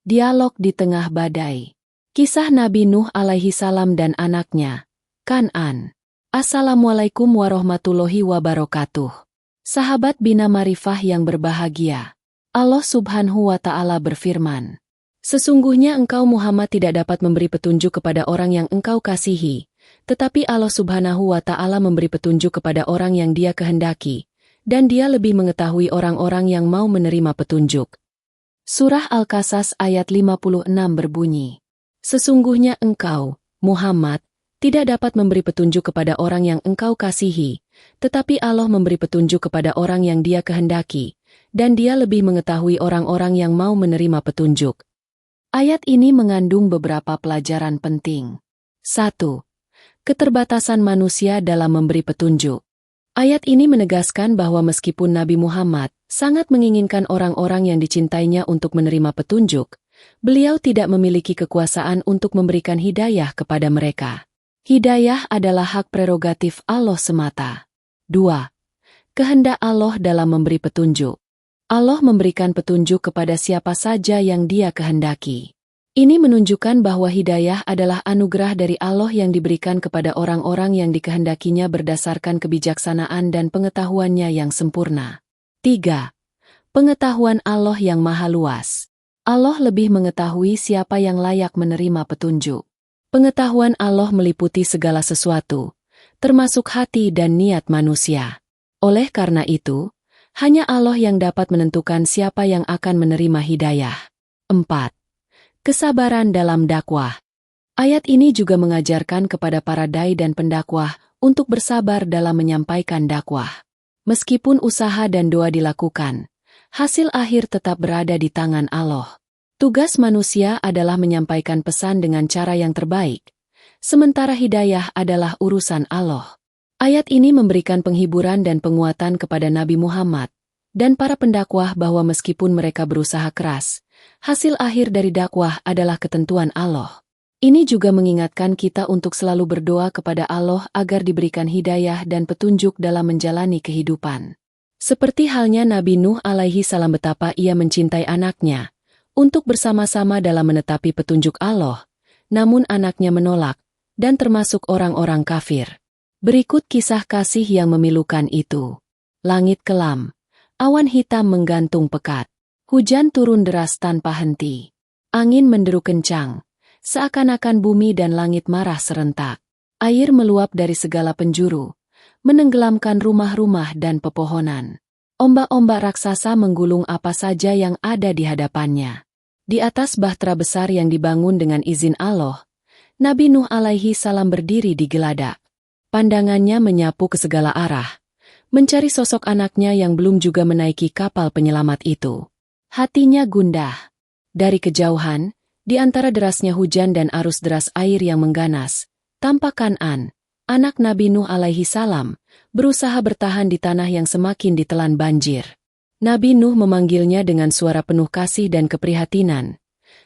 Dialog di tengah badai. Kisah Nabi Nuh alaihi salam dan anaknya, Kan'an. Assalamualaikum warahmatullahi wabarakatuh. Sahabat Bina Marifah yang berbahagia. Allah subhanahu wa ta'ala berfirman, sesungguhnya engkau Muhammad tidak dapat memberi petunjuk kepada orang yang engkau kasihi, tetapi Allah subhanahu wa ta'ala memberi petunjuk kepada orang yang dia kehendaki, dan dia lebih mengetahui orang-orang yang mau menerima petunjuk. Surah Al-Qasas ayat 56 berbunyi, sesungguhnya engkau, Muhammad, tidak dapat memberi petunjuk kepada orang yang engkau kasihi, tetapi Allah memberi petunjuk kepada orang yang dia kehendaki, dan dia lebih mengetahui orang-orang yang mau menerima petunjuk. Ayat ini mengandung beberapa pelajaran penting. 1. Keterbatasan manusia dalam memberi petunjuk. Ayat ini menegaskan bahwa meskipun Nabi Muhammad sangat menginginkan orang-orang yang dicintainya untuk menerima petunjuk, beliau tidak memiliki kekuasaan untuk memberikan hidayah kepada mereka. Hidayah adalah hak prerogatif Allah semata. 2. Kehendak Allah dalam memberi petunjuk. Allah memberikan petunjuk kepada siapa saja yang Dia kehendaki. Ini menunjukkan bahwa hidayah adalah anugerah dari Allah yang diberikan kepada orang-orang yang dikehendakinya berdasarkan kebijaksanaan dan pengetahuannya yang sempurna. 3. Pengetahuan Allah yang maha luas. Allah lebih mengetahui siapa yang layak menerima petunjuk. Pengetahuan Allah meliputi segala sesuatu, termasuk hati dan niat manusia. Oleh karena itu, hanya Allah yang dapat menentukan siapa yang akan menerima hidayah. 4. Kesabaran dalam dakwah. Ayat ini juga mengajarkan kepada para dai dan pendakwah untuk bersabar dalam menyampaikan dakwah. Meskipun usaha dan doa dilakukan, hasil akhir tetap berada di tangan Allah. Tugas manusia adalah menyampaikan pesan dengan cara yang terbaik, sementara hidayah adalah urusan Allah. Ayat ini memberikan penghiburan dan penguatan kepada Nabi Muhammad dan para pendakwah bahwa meskipun mereka berusaha keras, hasil akhir dari dakwah adalah ketentuan Allah. Ini juga mengingatkan kita untuk selalu berdoa kepada Allah agar diberikan hidayah dan petunjuk dalam menjalani kehidupan. Seperti halnya Nabi Nuh alaihi salam betapa ia mencintai anaknya untuk bersama-sama dalam menetapi petunjuk Allah, namun anaknya menolak dan termasuk orang-orang kafir. Berikut kisah kasih yang memilukan itu. Langit kelam, awan hitam menggantung pekat. Hujan turun deras tanpa henti. Angin menderu kencang, seakan-akan bumi dan langit marah serentak. Air meluap dari segala penjuru, menenggelamkan rumah-rumah dan pepohonan. Ombak-ombak raksasa menggulung apa saja yang ada di hadapannya. Di atas bahtera besar yang dibangun dengan izin Allah, Nabi Nuh alaihi salam berdiri di geladak. Pandangannya menyapu ke segala arah, mencari sosok anaknya yang belum juga menaiki kapal penyelamat itu. Hatinya gundah. Dari kejauhan, di antara derasnya hujan dan arus deras air yang mengganas, tampak Kan'an, anak Nabi Nuh alaihi salam, berusaha bertahan di tanah yang semakin ditelan banjir. Nabi Nuh memanggilnya dengan suara penuh kasih dan keprihatinan,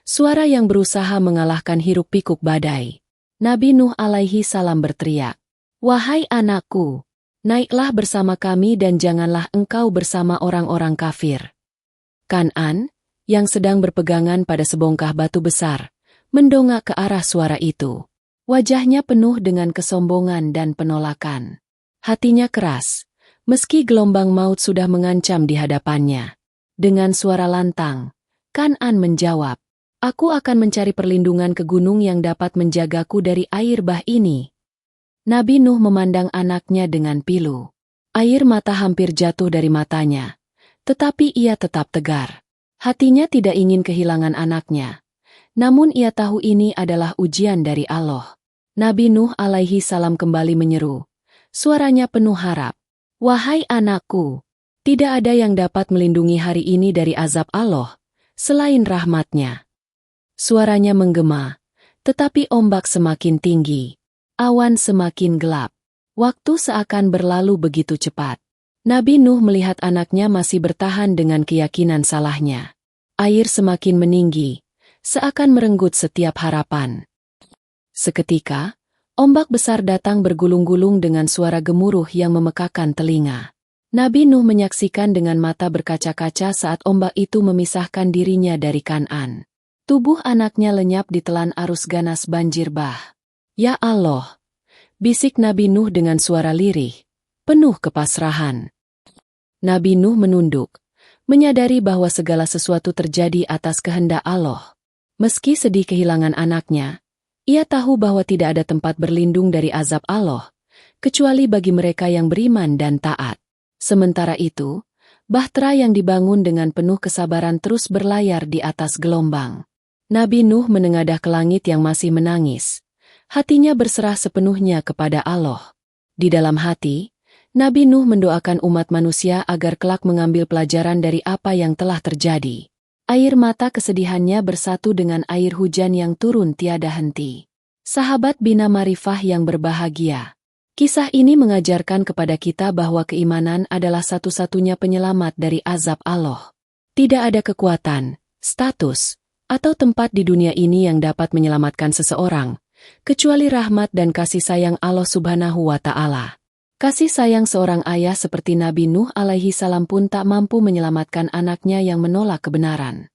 suara yang berusaha mengalahkan hiruk-pikuk badai. Nabi Nuh alaihi salam berteriak, "Wahai anakku, naiklah bersama kami dan janganlah engkau bersama orang-orang kafir." Kan'an, yang sedang berpegangan pada sebongkah batu besar, mendongak ke arah suara itu. Wajahnya penuh dengan kesombongan dan penolakan. Hatinya keras, meski gelombang maut sudah mengancam di hadapannya. Dengan suara lantang, Kan'an menjawab, "Aku akan mencari perlindungan ke gunung yang dapat menjagaku dari air bah ini." Nabi Nuh memandang anaknya dengan pilu. Air mata hampir jatuh dari matanya. Tetapi ia tetap tegar. Hatinya tidak ingin kehilangan anaknya. Namun ia tahu ini adalah ujian dari Allah. Nabi Nuh alaihi salam kembali menyeru. Suaranya penuh harap. "Wahai anakku, tidak ada yang dapat melindungi hari ini dari azab Allah, selain rahmatnya." Suaranya menggema, tetapi ombak semakin tinggi. Awan semakin gelap. Waktu seakan berlalu begitu cepat. Nabi Nuh melihat anaknya masih bertahan dengan keyakinan salahnya. Air semakin meninggi, seakan merenggut setiap harapan. Seketika, ombak besar datang bergulung-gulung dengan suara gemuruh yang memekakan telinga. Nabi Nuh menyaksikan dengan mata berkaca-kaca saat ombak itu memisahkan dirinya dari Kan'an. Tubuh anaknya lenyap ditelan arus ganas banjir bah. Ya Allah, bisik Nabi Nuh dengan suara lirih, penuh kepasrahan. Nabi Nuh menunduk, menyadari bahwa segala sesuatu terjadi atas kehendak Allah. Meski sedih kehilangan anaknya, ia tahu bahwa tidak ada tempat berlindung dari azab Allah, kecuali bagi mereka yang beriman dan taat. Sementara itu, bahtera yang dibangun dengan penuh kesabaran terus berlayar di atas gelombang. Nabi Nuh menengadah ke langit yang masih menangis. Hatinya berserah sepenuhnya kepada Allah. Di dalam hati, Nabi Nuh mendoakan umat manusia agar kelak mengambil pelajaran dari apa yang telah terjadi. Air mata kesedihannya bersatu dengan air hujan yang turun tiada henti. Sahabat Bina Marifah yang berbahagia. Kisah ini mengajarkan kepada kita bahwa keimanan adalah satu-satunya penyelamat dari azab Allah. Tidak ada kekuatan, status, atau tempat di dunia ini yang dapat menyelamatkan seseorang, kecuali rahmat dan kasih sayang Allah Subhanahu wa Ta'ala. Kasih sayang seorang ayah seperti Nabi Nuh alaihi salam pun tak mampu menyelamatkan anaknya yang menolak kebenaran.